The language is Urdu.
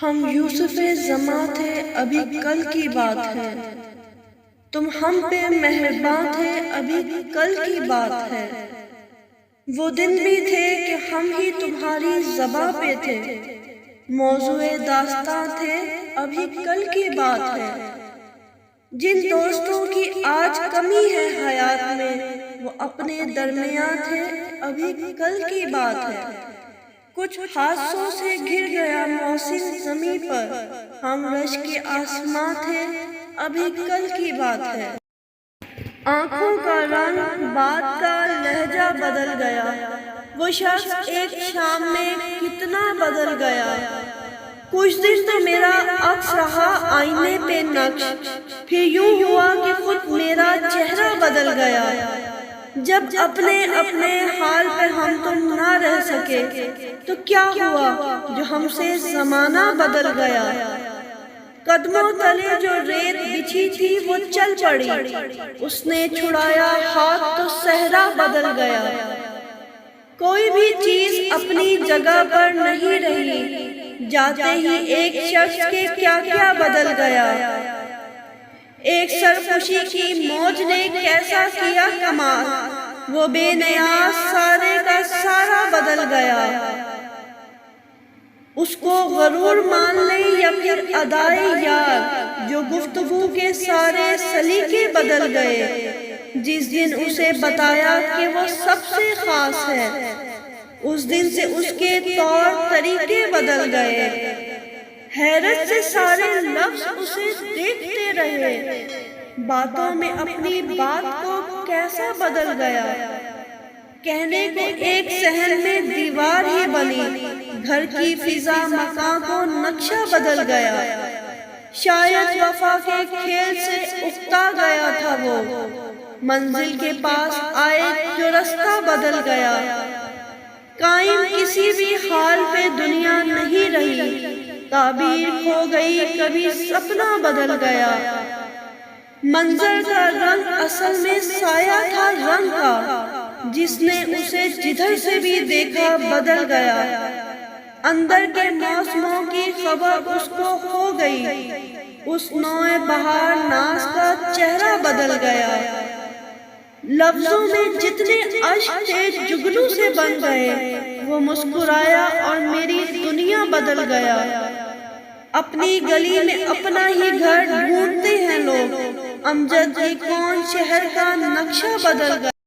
ہم یوسف زماں تھے ابھی کل کی بات ہے، تم ہم پہ مہرباں تھے ابھی کل کی بات ہے۔ وہ دن بھی تھے کہ ہم ہی تمہاری زباں پہ تھے، موضوع داستاں تھے ابھی کل کی بات ہے۔ جن دوستوں کی آج کمی ہے حیات میں، وہ اپنے درمیاں تھے ابھی کل کی بات ہے۔ کچھ حادثوں سے گر گیا موسم زمیں پر، ہم رش کے آسماں تھے ابھی کل کی بات ہے۔ آنکھوں کا رنگ، بات کا لہجہ بدل گیا، وہ شخص ایک شام میں کتنا بدل گیا۔ کچھ دن تو میرا عکس رہا آئینے پہ نقش، پھر یوں ہوا کہ خود میرا چہرہ بدل گیا۔ جب اپنے اپنے حال پہ ہم تم نہ رہ سکے تو کیا ہوا جو ہم سے زمانہ بدل گیا۔ قدموں تلے جو ریت بچھی تھی وہ چل پڑی، اس نے چھڑایا ہاتھ تو صحرا بدل گیا۔ کوئی بھی چیز اپنی جگہ پر نہیں رہی، جاتے ہی ایک شخص کے کیا کیا بدل گیا۔ ایک سرخوشی کی موج نے کیسا کیا کمال، وہ بے نیاز سارے کا سارا بدل گیا۔ اس کو غرور مان لیں یا پھر ادائے یاد، جو گفتگو کے سارے سلیقے بدل گئے۔ جس دن اسے بتایا کہ وہ سب سے خاص ہے، اس دن سے اس کے طور طریقے بدل گئے۔ حیرت سے سارے لفظ اسے دیکھتے رہے، باتوں میں اپنی بات کو کیسا بدل گیا۔ کہنے کو ایک صحن میں دیوار ہی بنی، گھر کی فضا مکان کو نقشہ بدل گیا۔ شاید وفا کے کھیل سے اکتا گیا تھا وہ، منزل کے پاس آئے جو رستہ بدل گیا۔ قائم کسی بھی حال پہ دنیا نہیں رہی، تعبیر کھو گئی کبھی سپنا بدل گیا۔ منظر کا رنگ اصل میں سایہ تھا رنگ کا، جس نے اسے جدھر سے بھی دیکھا بدل گیا۔ اندر کے موسموں کی خبر اس کو ہو گئی، اس نوع بہار ناز کا چہرہ بدل گیا۔ لفظوں میں جتنے اشک تھے جگنوں سے بن گئے، وہ مسکرایا اور میری دنیا بدل گیا۔ اپنی گلی میں اپنا ہی گھر ڈھونڈتے ہیں لوگ، امجد کی کون شہر کا نقشہ بدل گیا۔